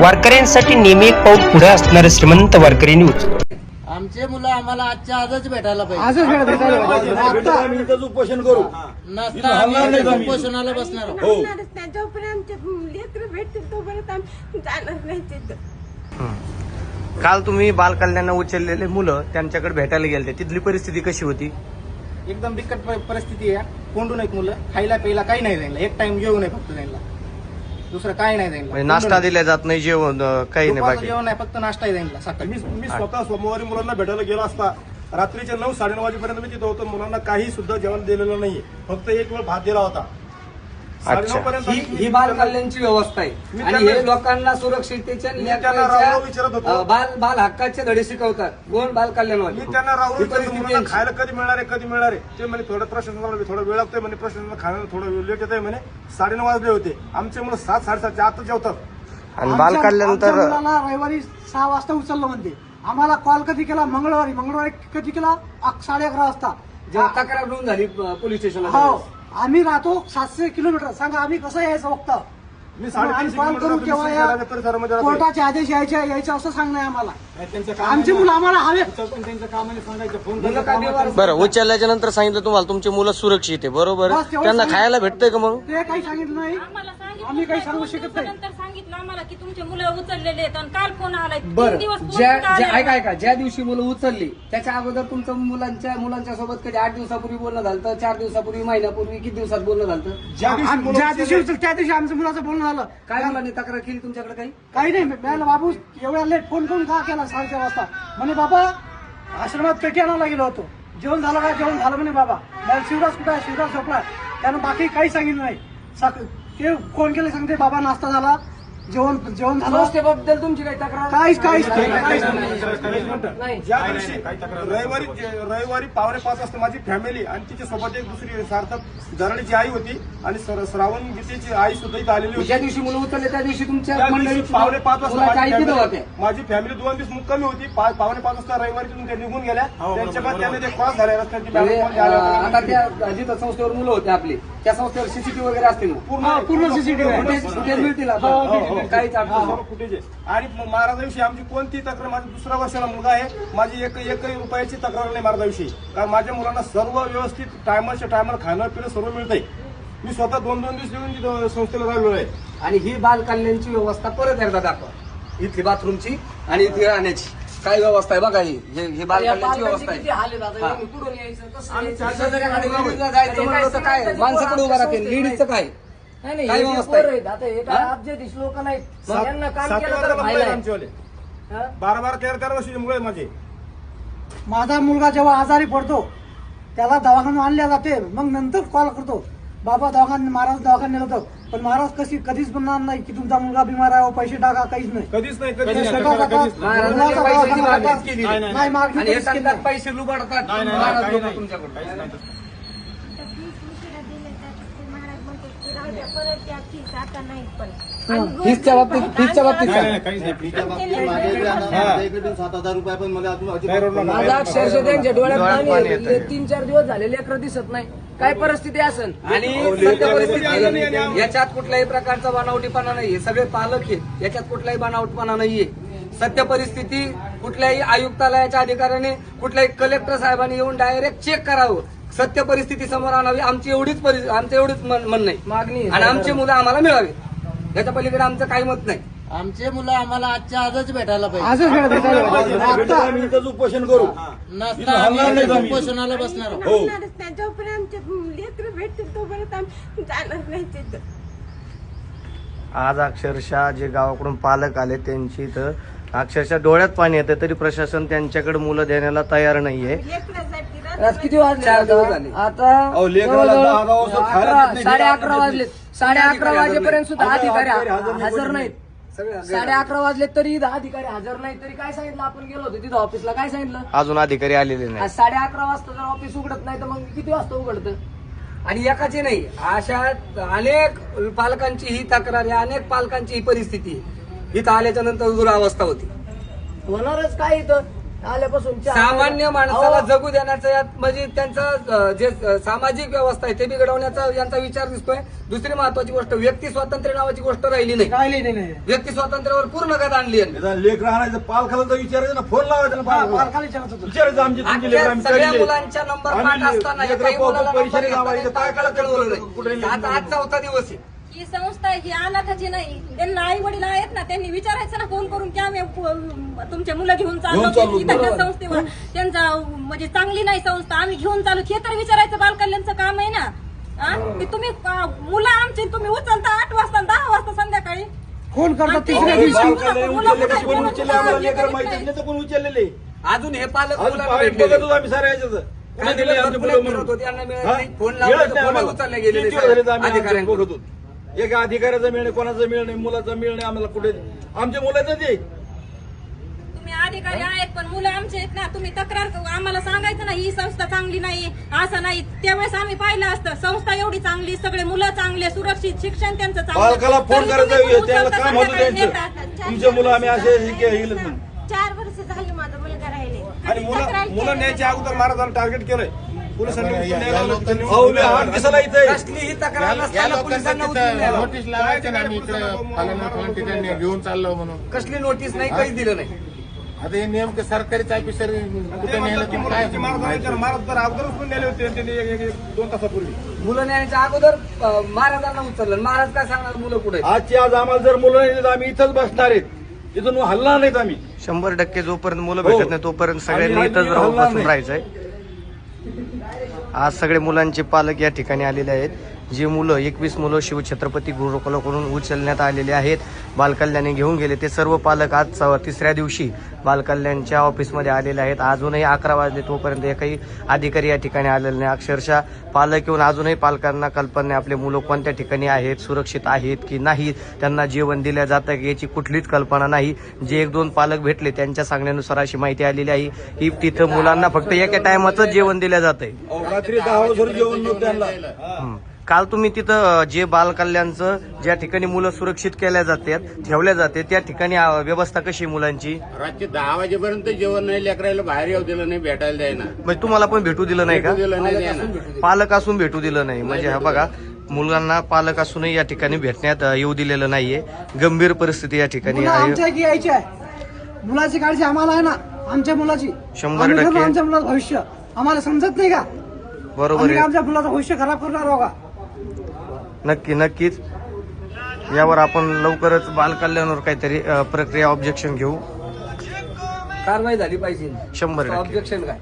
वारकऱ्यांसाठी नेहमी एक पाऊल पुढे असणारे श्रीमंत वारकरी न्यूज। आमचे मुलं आम्हाला आजच्या आजच भेटायला पाहिजे। आजच उपोषण करू उपोषणाला बसणार हो। जोपर्यंत लेकरं भेटतील तोपर्यंत आम्ही जाणार नाही तिथं। काल तुम्ही बालकल्याण उचललेले मुलं त्यांच्याकडे भेटायला गेले, तिथली परिस्थिती कशी होती? एकदम बिकट परिस्थिती आहे। कोंडून एक मुलं, खायला प्यायला काही नाही त्यांना, एक टाइम जेवण आहे फक्त त्यांना, दुसरं काही नाही त्यांना। म्हणजे नाश्ता दिला जात नाही, जेवण काही नाही, बाकी जेवण आहे फक्त नाश्ता आहे त्यांना सकाळी। मी स्वतः सोमवारी मुलांना भेटायला गेला असता रात्रीच्या 9-9:30 वाजेपर्यंत मी तिथं होतो। मुलांना काही सुद्धा जेवण दिलेलं नाहीये, फक्त एक वेळ भात दिला होता। 9:30 पर्यंत ही बाल कल्याणची व्यवस्था आहे आणि हे लोकांना सुरक्षिततेच्या बाल हक्काचे धडे शिकवतात। कोण बाल कल्याणवाले? मी त्यांना मुलांना खायला कधी मिळणार आहे ते म्हणे थोडं प्रशासनाला थोडा वेळ लागतोय म्हणे, प्रशासनाला खायला थोडं लेट येत आहे म्हणे। 9:30 वाजले होते, आमचे मुलं 7-7:30 आता जेवतात। आणि बाल कल्याण तर रविवारी 6 वाजता उचललं म्हणते। आम्हाला कॉल कधी केला? मंगळवारी कधी केला? 11:30 वाजता जेव्हा तक्रार नोंद झाली पोलीस स्टेशनला। हो, आम्ही राहतो 700 किलोमीटर, सांगा आम्ही कसं यायचं फक्त? मी 3.5 कॉल करून केव्हा कोर्टाचे आदेश यायचे असं सांगणं आम्हाला। आमची मुलं आम्हाला हवे। बरं, उचलल्याच्या नंतर सांगितलं तुम्हाला तुमची मुलं सुरक्षित आहे, बरोबर? त्यांना खायला भेटतंय का? मग ते काही सांगितलं नाही, आम्ही काही सांगू शकत नाही। नंतर सांगितलं आम्हाला की तुमचे मुलं उचललेले आहेत आणि काल फोन आलाय। बरं, ऐका ज्या दिवशी मुलं उचलली त्याच्या अगोदर तुमचं मुलांच्या सोबत कधी 8 दिवसापूर्वी बोलणं झालं, 4 दिवसापूर्वी, महिन्यापूर्वी, किती दिवसात बोलणं झालं? ज्या दिवशी उचल त्या दिवशी आमच्या मुलाचं बोलणं झालं। काय मुलांनी तक्रार केली तुमच्याकडे? काही नाही, मॅडम बाबू एवढ्या लेट फोन करून का केला? 4:30 वाजता म्हणे बाबा आश्रमात पेटी आणायला गेलो होतो, जेवण झालं का? जेवण झालं म्हणे बाबा। शिवराज कुठे आहे? शिवराज झोपला। त्यानं बाकी काही सांगितलं नाही। ते फोन केले, सांगते बाबा नाश्ता झाला, जेवण झालं। संस्थेबद्दल तुमची काही तक्रार? काहीच ज्या दिवशी रविवारी 4:45 वाजता माझी फॅमिली आणि तिच्या सोबत एक दुसरी सार्थक जराडीची आई होती आणि श्रावण गीतेची आई सुद्धा इथं आलेली होती। ज्या दिवशी मुलं उचलले त्या दिवशी तुमच्या 4:45 वाजता वाजता माझी फॅमिली 2 दिवस मुक्कामी होती। 4:45 वाजता रविवारी तिथून ते निघून गेल्या। त्यांच्या बाद त्याने ते क्रॉस झाले रस्त्याची। आता त्या जिथं संस्थेवर मुलं होते आपली, त्या संस्थेवर सीसीटीव्ही वगैरे असतील ना? पूर्ण सीसीटीव्ही फुटेज मिळतील काहीच फुटेज आहे। आणि महाराजाविषयी आमची कोणती तक्रार? माझा 2रा वर्षाला मुलगा आहे, माझी एकही रुपयाची तक्रार नाही महाराजाविषयी, कारण माझ्या मुलांना सर्व व्यवस्थित टायमरच्या टायमर खाणं पिणं सर्व मिळतंय। मी स्वतः 2-2 दिवस येऊन तिथं संस्थेला राहिलो आहे। आणि ही बाल कल्याणची व्यवस्था परत एकदा दाखवा, इथली बाथरूमची आणि इथली राहण्याची काय व्यवस्था आहे बघा। ही बाल कल्याणची व्यवस्था आहे। जायचं म्हणलं तर काय माणसाकडे उभा राहते, लेडीजचं काय काय व्यवस्था आहे? 12-13 वर्षाचे मुलं आहे माझे। माझा मुलगा जेव्हा आजारी पडतो त्याला दवाखान्यात आणल्या जाते, मग नंतर कॉल करतो बाबा महाराज दवाखान्यात नेलं होतं, पण महाराज कधीच म्हणणार नाही की तुमचा मुलगा बिमार आहे, पैसे टाका, काहीच नाही, कधीच नाही। पैसे लुबाडतात तुमच्याकडून। फीसच्या बाबतीत 7,000 रुपये पण मला माझा अक्षरशः त्यांच्या डोळ्यात पाणी येते। 3-4 दिवस झाले लेकरं दिसत नाही, काय परिस्थिती असेल? आणि सध्या परिस्थिती याच्यात कुठल्याही प्रकारचा बनावटीपणा नाहीये, सगळे पालक आहेत, याच्यात कुठलाही बनावटपणा नाहीये। सत्य परिस्थिती कुठल्याही आयुक्तालयाच्या अधिकाऱ्याने, कुठल्याही कलेक्टर साहेबांनी येऊन डायरेक्ट चेक करावं, सत्य परिस्थिती समोर आणावी, आमचं एवढीच म्हणणं आहे, मागणी, आणि आमची मुलं आम्हाला मिळावी, याच्या पलीकडे आमचं काही मत नाही। आमचे मुलं आम्हाला आजच्या आजच भेटायला पाहिजे। उपोषण करू उपोषणाला बसणार। जोपर्यंत लेकरं भेटतील तोपर्यंत आम्ही जाणार नाही तिथं। आज अक्षरशः जे गावाकडून पालक आले त्यांची तर अक्षरशः डोळ्यात पाणी येतं, तरी प्रशासन त्यांच्याकडे मुलं देण्याला तयार नाहीये। किती वाजले? आता 11:30 वाजले, 11:30 वाजेपर्यंत सुद्धा अधिकारी हजर नाहीत। 11:30 वाजले तरी अधिकारी हजर नाही, तरी काय सांगितलं? आपण गेलो होतो तिथं ऑफिसला, काय सांगितलं? अजून अधिकारी आलेले नाही। 11:30 वाजता जर ऑफिस उघडत नाही तर मग किती वाजता उघडतं? आणि एकाची नाही, अशा अनेक पालकांची ही तक्रार आहे, अनेक पालकांची ही परिस्थिती आहे। इथं आल्याच्या नंतर दुरावस्था होती, होणारच काय इथं आल्यापासून सामान्य माणसाला जगू देण्याचा यात म्हणजे त्यांचा जे सामाजिक व्यवस्था आहे ते बिघडवण्याचा यांचा विचार दिसतोय. दुसरी महत्वाची गोष्ट, व्यक्ती स्वातंत्र्य नावाची गोष्ट राहिली नाही. व्यक्ती स्वातंत्र्यावर पूर्ण गत आणली आहे. लेकर आणायचं पालकाला तर विचारायचं ना, फोन लावायचा ना पालकाला विचारायचं होतं. विचारायचं आमची तुमची लेकरं आम्ही सगळ्या काढली. मुलांच्या नंबर पाठ असताना आम्ही काही मुलाला परीक्षा नंबर लावायचं, घेतला नाही, काय कळवलं कुठे नाही. आज 4था दिवस आहे. ही संस्था ही अनाथाची नाही. त्यांना आई वडील आहेत ना, त्यांनी विचारायचं ना फोन करून की आम्ही तुमचे मुलं घेऊन चाललो इथं त्या संस्थेवर. त्यांचा म्हणजे चांगली नाही संस्था, आम्ही घेऊन चालू, हे तर विचारायचं बालकल्याणचं काम आहे ना. की तुम्ही मुलं आमची तुम्ही उचलता 8 वाजता 10 वाजता संध्याकाळी फोन करतात आणि तिसऱ्या ते दिवशी. कोण उचलले आम्हाला लेकर माहितीच नाही तर कोण उचललेले. अजून हे पालक अजून मुलांना पाहिजे भेटलेले. बघत होतो आम्ही सारे याच्यात. काही दिले दिवस आमचे पुण्यात मुलं फिरत म्हणून. होते, यांना मिळत हा? नाही. फोन मिळत लावला नाही तर फोन आम्हाला. उचलले गेलेले किती वेळेस आम्ही अधिकाऱ्यांकडून. बघत होतो. एका अधिकाऱ्याचा मिळणे, कोणाचा मिळणे, मुलाचा मिळणे आम्हाला कुठे. आमच्या मुलाचं ते तुम्ही अधिकारी आहेत पण मुलं आमचे आहेत ना. तुम्ही तक्रार आम्हाला सांगायचं ना, ही संस्था चांगली नाही असं नाही. त्यावेळेस आम्ही पाहिलं असतं संस्था एवढी चांगली, सगळे मुलं चांगले, सुरक्षित शिक्षण त्यांचं चांगलं. पालकाला फोन तरी करायचा तुम्ही त्याला उचलता, काम होतं संध्याकाळी त्यांचं. नेता. तुमचे मुलं आम्ही असे हे गेलेत म्हणून. 4 वर्ष झाली माझा मुलगा राहिले. आणि मुलं न्यायच्या अगोदर महाराजांना टार्गेट केलंय. पोलिसांनी उचलून न्यायला लावलं. अहो, लय हात दिसायला इथं. कसलीही तक्रार नसताना पोलिसांना उचलून न्यायला. नोटीस लावायचं ना, आम्ही इकडे फलाना ठिकाणी घेऊन चाललो म्हणून. कसली नोटीस नाही, काहीच दिलं नाही. आता हे नेमकं सरकारीच ऑफिसर कुठे नेलं तर काय महाराज तर अगोदरच पण नेले होते त्यांनी 1-2 तासापूर्वी. मुलं नेण्याच्या अगोदर महाराजांना उचललं. महाराज काय सांगणार मुलं कुठे? आजची आज आम्हाला जर मुलं नाही तर आम्ही इथंच बसणार आहेत. इथून हलणार नाहीत आम्ही. 100% जोपर्यंत मुलं भेटत नाही तोपर्यंत सगळ्यांनी इथंच बसून राहायचंय. आज सगळे मुलांचे पालक या ठिकाणी आलेले आहेत. जे मुलं 21 मुलं शिवछत्रपती गुरुकुलाकडून उचलण्यात आलेले आहेत, बालकल्याणी घेऊन गेले, ते सर्व पालक आज 3ऱ्या दिवशी बालकल्याणच्या ऑफिसमध्ये आलेले आहेत. अजूनही 11 वाजले तोपर्यंत एकही अधिकारी या ठिकाणी आलेले नाही. अक्षरशः पालक येऊन अजूनही पालकांना कल्पना नाही आपले मुलं कोणत्या ठिकाणी आहेत, सुरक्षित आहेत की नाही, त्यांना जेवण दिलं जातं की याची कुठलीच कल्पना नाही. जे 1-2 पालक भेटले त्यांच्या सांगण्यानुसार अशी माहिती आलेली आहे की तिथं मुलांना फक्त एका टायमाचं जेवण दिलं जातंय. रात्री 10 वाजता जेवण नव्हतं त्यांना. काल तुम्ही तिथं जे बालकल्याणचं ज्या ठिकाणी मुलं सुरक्षित केल्या जातात, ठेवल्या जाते, त्या ठिकाणी व्यवस्था कशी मुलांची? रात्री 10 वाजेपर्यंत जेवण नाही, लेकरायला बाहेर येऊ दिलं नाही, भेटायला द्यायना. म्हणजे तुम्हाला पण भेटू दिलं नाही का? दिलं नाही द्यायना. पालक असून भेटू दिलं नाही म्हणजे हा बघा, मुलांना पालक असूनही या ठिकाणी भेटण्यात येऊ दिलेलं नाहीये. गंभीर परिस्थिती या ठिकाणी मुलं आहे. आमच्या की यायची आहे. मुलाची काळजी आम्हाला आहे ना, आमच्या मुलाची. 100% आम्ही आमच्या मुलाचं भविष्य आम्हाला समजत नाही का? बरोबर आम्ही आहे. आमच्या मुलाचं भविष्य खराब करणार आहोत का? नक्कीच यावर आपण लवकरच बालकल्याणावर काहीतरी प्रक्रिया ऑब्जेक्शन घेऊ. कारवाई झाली पाहिजे. 100% ऑब्जेक्शन काय?